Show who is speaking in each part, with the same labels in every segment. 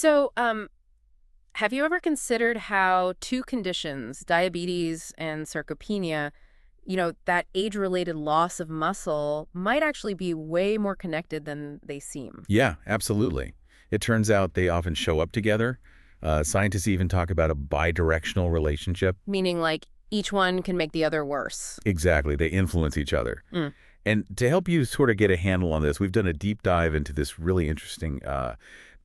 Speaker 1: So, have you ever considered how two conditions, diabetes and sarcopenia, that age-related loss of muscle might actually be way more connected than they seem?
Speaker 2: Yeah, absolutely. It turns out they often show up together. Scientists even talk about a bidirectional relationship.
Speaker 1: Meaning, like, each one can make the other worse.
Speaker 2: Exactly, they influence each other.
Speaker 1: Mm.
Speaker 2: And to help you sort of get a handle on this, we've done a deep dive into this really interesting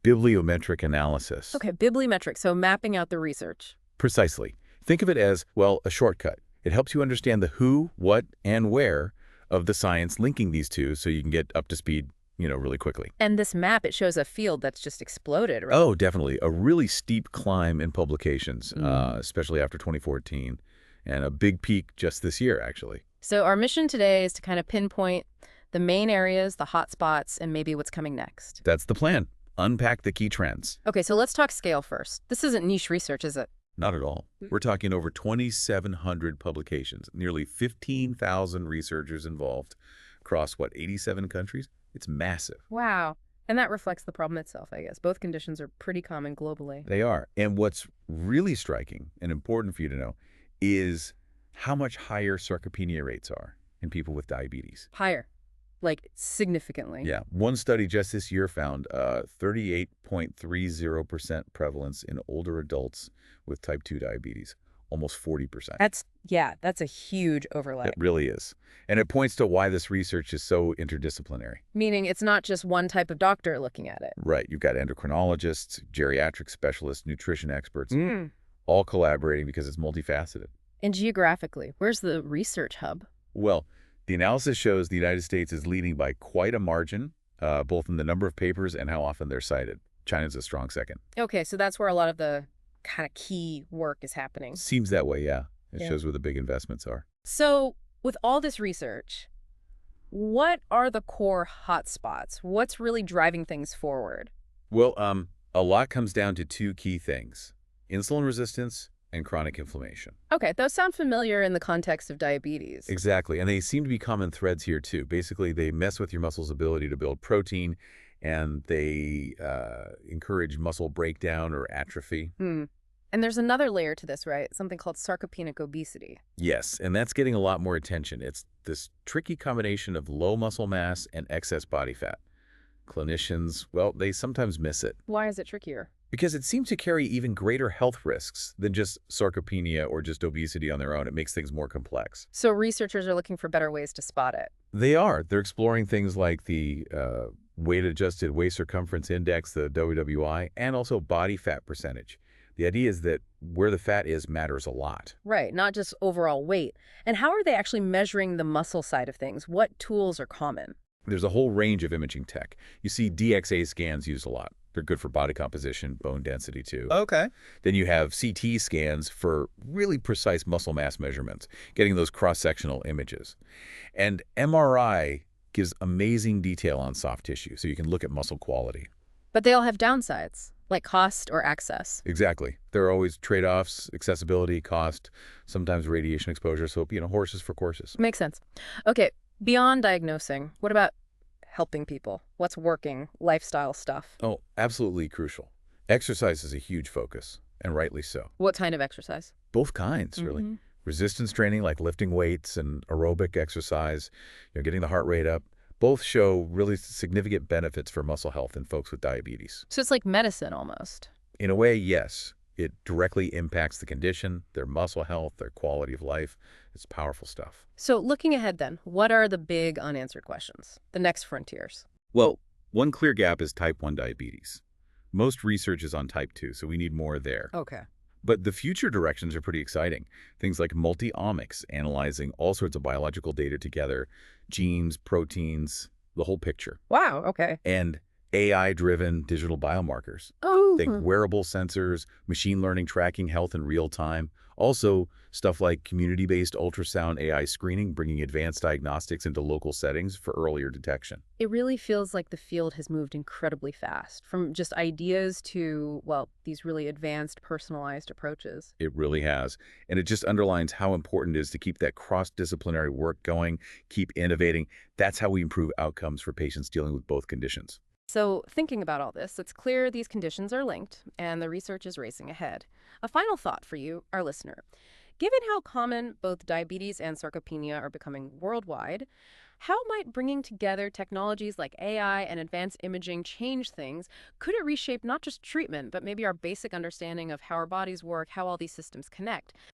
Speaker 2: bibliometric analysis.
Speaker 1: Okay, bibliometric, so mapping out the research.
Speaker 2: Precisely. Think of it as, well, a shortcut. It helps you understand the who, what, and where of the science linking these two so you can get up to speed, really quickly.
Speaker 1: And this map, it shows a field that's just exploded, right?
Speaker 2: Oh, definitely. A really steep climb in publications,
Speaker 1: Mm.
Speaker 2: especially after 2014, and a big peak just this year, actually.
Speaker 1: So our mission today is to kind of pinpoint the main areas, the hot spots, and maybe what's coming next.
Speaker 2: That's the plan. Unpack the key trends.
Speaker 1: Okay, so let's talk scale first. This isn't niche research, is it?
Speaker 2: Not at all. We're talking over 2,700 publications, nearly 15,000 researchers involved across, 87 countries? It's massive.
Speaker 1: Wow. And that reflects the problem itself, I guess. Both conditions are pretty common globally.
Speaker 2: They are. And what's really striking and important for you to know is how much higher sarcopenia rates are in people with diabetes.
Speaker 1: Higher, like significantly.
Speaker 2: Yeah. One study just this year found 38.30% prevalence in older adults with type 2 diabetes, almost 40%.
Speaker 1: That's a huge overlap.
Speaker 2: It really is. And it points to why this research is so interdisciplinary.
Speaker 1: Meaning it's not just one type of doctor looking at it.
Speaker 2: Right. You've got endocrinologists, geriatric specialists, nutrition experts,
Speaker 1: Mm.
Speaker 2: all collaborating because it's multifaceted.
Speaker 1: And geographically, where's the research hub?
Speaker 2: Well, the analysis shows the United States is leading by quite a margin, both in the number of papers and how often they're cited. China's a strong second.
Speaker 1: Okay, so that's where a lot of the kind of key work is happening.
Speaker 2: Seems that way, yeah. It
Speaker 1: Yeah.
Speaker 2: shows where the big investments are.
Speaker 1: So with all this research, what are the core hotspots? What's really driving things forward?
Speaker 2: Well, a lot comes down to two key things: insulin resistance and chronic inflammation.
Speaker 1: Okay, those sound familiar in the context of diabetes.
Speaker 2: Exactly, and they seem to be common threads here too. Basically, they mess with your muscle's ability to build protein, and they encourage muscle breakdown or atrophy.
Speaker 1: Hmm. And there's another layer to this, right? Something called sarcopenic obesity.
Speaker 2: Yes, and that's getting a lot more attention. It's this tricky combination of low muscle mass and excess body fat. Clinicians, well, they sometimes miss it
Speaker 1: Why is it trickier?
Speaker 2: because it seems to carry even greater health risks than just sarcopenia or just obesity on their own. It makes things more complex.
Speaker 1: So researchers are looking for better ways to spot it.
Speaker 2: They are. They're exploring things like the weight-adjusted waist circumference index, the WWI, and also body fat percentage. The idea is that where the fat is matters a lot.
Speaker 1: Right, not just overall weight. And how are they actually measuring the muscle side of things? What tools are common?
Speaker 2: There's a whole range of imaging tech. You see DXA scans used a lot. They're good for body composition, bone density too.
Speaker 3: Okay.
Speaker 2: Then you have CT scans for really precise muscle mass measurements, getting those cross-sectional images. And MRI gives amazing detail on soft tissue, so you can look at muscle quality.
Speaker 1: But they all have downsides, like cost or access.
Speaker 2: Exactly. There are always trade-offs: accessibility, cost, sometimes radiation exposure. So, horses for courses.
Speaker 1: Makes sense. Okay, beyond diagnosing, what about helping people? What's working? Lifestyle stuff.
Speaker 2: Oh, absolutely crucial. Exercise is a huge focus, and rightly so.
Speaker 1: What kind of exercise?
Speaker 2: Both kinds, really.
Speaker 1: Mhm.
Speaker 2: Resistance training like lifting weights and aerobic exercise, getting the heart rate up, both show really significant benefits for muscle health in folks with diabetes.
Speaker 1: So it's like medicine almost.
Speaker 2: In a way, yes. It directly impacts the condition, their muscle health, their quality of life. It's powerful stuff.
Speaker 1: So looking ahead then, what are the big unanswered questions? The next frontiers?
Speaker 2: Well, one clear gap is type 1 diabetes. Most research is on type 2, so we need more there.
Speaker 1: Okay.
Speaker 2: But the future directions are pretty exciting. Things like multi-omics, analyzing all sorts of biological data together, genes, proteins, the whole picture.
Speaker 1: Wow, okay.
Speaker 2: And AI-driven digital biomarkers.
Speaker 1: Oh.
Speaker 2: Think wearable sensors, machine learning tracking health in real time. Also, stuff like community-based ultrasound AI screening, bringing advanced diagnostics into local settings for earlier detection.
Speaker 1: It really feels like the field has moved incredibly fast, from just ideas to, well, these really advanced, personalized approaches.
Speaker 2: It really has. And it just underlines how important it is to keep that cross-disciplinary work going, keep innovating. That's how we improve outcomes for patients dealing with both conditions.
Speaker 1: So, thinking about all this, it's clear these conditions are linked, and the research is racing ahead. A final thought for you, our listener. Given how common both diabetes and sarcopenia are becoming worldwide, how might bringing together technologies like AI and advanced imaging change things? Could it reshape not just treatment, but maybe our basic understanding of how our bodies work, how all these systems connect?